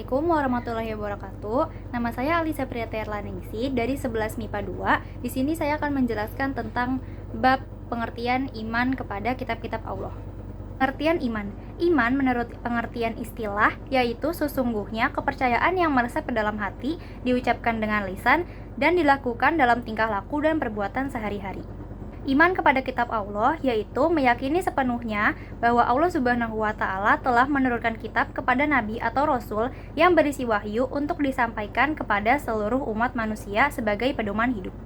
Assalamualaikum warahmatullahi wabarakatuh. Nama saya Alisa Priyaterlaningsi dari 11 MIPA 2. Di sini saya akan menjelaskan tentang bab pengertian iman kepada kitab-kitab Allah. Pengertian iman. Iman menurut pengertian istilah yaitu sesungguhnya kepercayaan yang meresap ke dalam hati, diucapkan dengan lisan, dan dilakukan dalam tingkah laku dan perbuatan sehari-hari. Iman kepada kitab Allah yaitu meyakini sepenuhnya bahwa Allah Subhanahu wa Ta'ala telah menurunkan kitab kepada nabi atau rasul yang berisi wahyu untuk disampaikan kepada seluruh umat manusia sebagai pedoman hidup.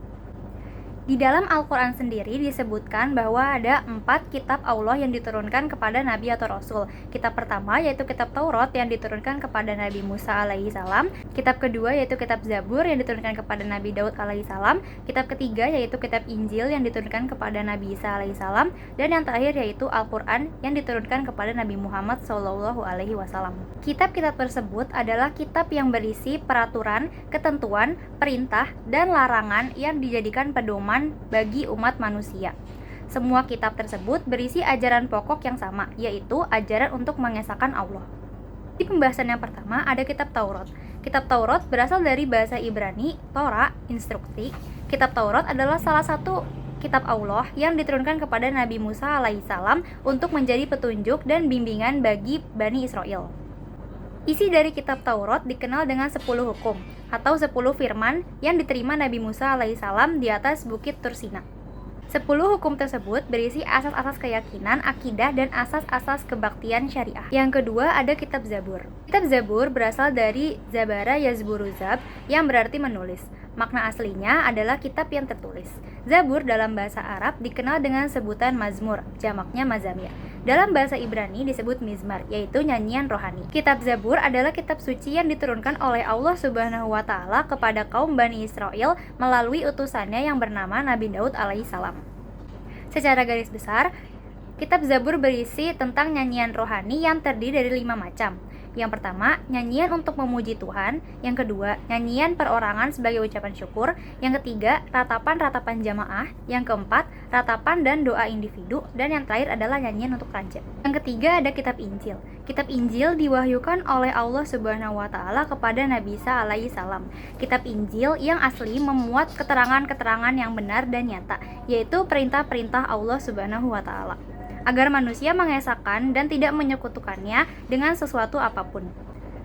Di dalam Al-Quran sendiri disebutkan bahwa ada 4 kitab Allah yang diturunkan kepada Nabi atau Rasul. Kitab pertama yaitu kitab Taurat yang diturunkan kepada Nabi Musa alaihissalam. Kitab kedua yaitu kitab Zabur yang diturunkan kepada Nabi Daud alaihissalam. Kitab ketiga yaitu kitab Injil yang diturunkan kepada Nabi Isa alaihissalam. Dan yang terakhir yaitu Al-Quran yang diturunkan kepada Nabi Muhammad SAW. Kitab-kitab tersebut adalah kitab yang berisi peraturan, ketentuan, perintah, dan larangan yang dijadikan pedoman bagi umat manusia. Semua kitab tersebut berisi ajaran pokok yang sama, yaitu ajaran untuk mengesahkan Allah. Di pembahasan yang pertama ada kitab Taurat. Kitab Taurat berasal dari bahasa Ibrani, Torah, instruksi. Kitab Taurat adalah salah satu kitab Allah yang diturunkan kepada Nabi Musa alaihissalam untuk menjadi petunjuk dan bimbingan bagi Bani Israel. Isi dari kitab Taurat dikenal dengan 10 hukum atau 10 firman yang diterima Nabi Musa alaihissalam di atas bukit Tursina. 10 hukum tersebut berisi asas-asas keyakinan, akidah, dan asas-asas kebaktian syariah. Yang kedua ada kitab Zabur. Kitab Zabur berasal dari Zabara Yazburu Zab yang berarti menulis. Makna aslinya adalah kitab yang tertulis. Zabur dalam bahasa Arab dikenal dengan sebutan Mazmur, jamaknya Mazamir. Dalam bahasa Ibrani disebut Mizmar, yaitu nyanyian rohani. Kitab Zabur adalah kitab suci yang diturunkan oleh Allah Subhanahu wa Ta'ala kepada kaum Bani Israel melalui utusannya yang bernama Nabi Daud alaihissalam. Secara garis besar, kitab Zabur berisi tentang nyanyian rohani yang terdiri dari 5 macam. Yang pertama, nyanyian untuk memuji Tuhan. Yang kedua, nyanyian perorangan sebagai ucapan syukur. Yang ketiga, ratapan-ratapan jamaah. Yang keempat, ratapan dan doa individu. Dan yang terakhir adalah nyanyian untuk raja. Yang ketiga ada kitab Injil. Kitab Injil diwahyukan oleh Allah Subhanahu wa Ta'ala kepada Nabi Isa alaihissalam. Kitab Injil yang asli memuat keterangan-keterangan yang benar dan nyata, yaitu perintah-perintah Allah Subhanahu wa Ta'ala, agar manusia mengesahkan dan tidak menyekutukannya dengan sesuatu apapun.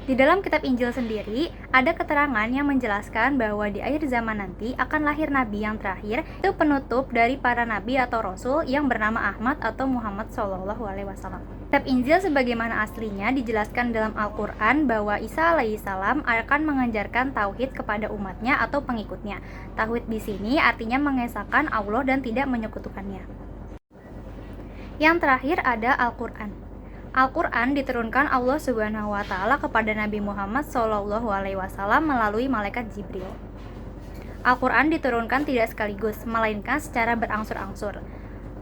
Di dalam kitab Injil sendiri, ada keterangan yang menjelaskan bahwa di akhir zaman nanti akan lahir Nabi yang terakhir, itu penutup dari para Nabi atau Rasul yang bernama Ahmad atau Muhammad SAW. Kitab Injil sebagaimana aslinya dijelaskan dalam Al-Quran bahwa Isa alaihissalam akan mengajarkan tauhid kepada umatnya atau pengikutnya. Tauhid di sini artinya mengesahkan Allah dan tidak menyekutukannya. Yang terakhir ada Al-Quran. Al-Quran diturunkan Allah Subhanahu wa Ta'ala kepada Nabi Muhammad SAW melalui malaikat Jibril. Al-Quran diturunkan tidak sekaligus, melainkan secara berangsur-angsur.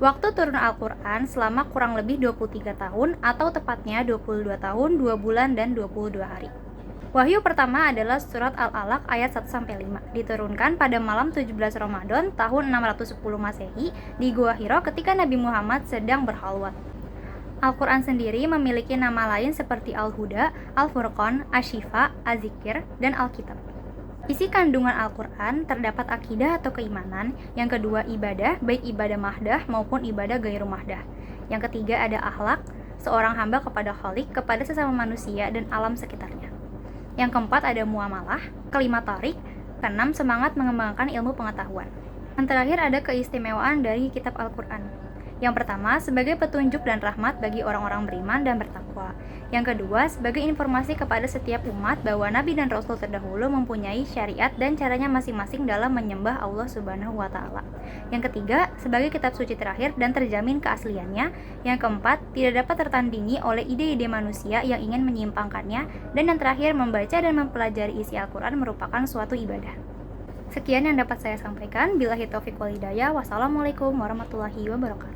Waktu turun Al-Quran selama kurang lebih 23 tahun atau tepatnya 22 tahun, 2 bulan, dan 22 hari. Wahyu pertama adalah surat Al-Alaq ayat 1-5, diturunkan pada malam 17 Ramadan tahun 610 Masehi di Gua Hiro ketika Nabi Muhammad sedang berkhalwat. Al-Quran sendiri memiliki nama lain seperti Al-Huda, Al-Furqan, Asy-Syifa, Az-Zikr, dan Al-Kitab. Isi kandungan Al-Quran terdapat akidah atau keimanan, yang kedua ibadah, baik ibadah mahdah maupun ibadah gairu mahdah. Yang ketiga ada akhlak, seorang hamba kepada Khalik, kepada sesama manusia dan alam sekitarnya. Yang keempat ada muamalah, kelima tarik, keenam semangat mengembangkan ilmu pengetahuan. Yang terakhir ada keistimewaan dari kitab Al-Quran. Yang pertama, sebagai petunjuk dan rahmat bagi orang-orang beriman dan bertakwa. Yang kedua, sebagai informasi kepada setiap umat bahwa Nabi dan Rasul terdahulu mempunyai syariat dan caranya masing-masing dalam menyembah Allah Subhanahu wa Ta'ala. Yang ketiga, sebagai kitab suci terakhir dan terjamin keasliannya. Yang keempat, tidak dapat tertandingi oleh ide-ide manusia yang ingin menyimpangkannya. Dan yang terakhir, membaca dan mempelajari isi Al-Quran merupakan suatu ibadah. Sekian yang dapat saya sampaikan. Billahi taufiq wal hidayah. Wassalamualaikum warahmatullahi wabarakatuh.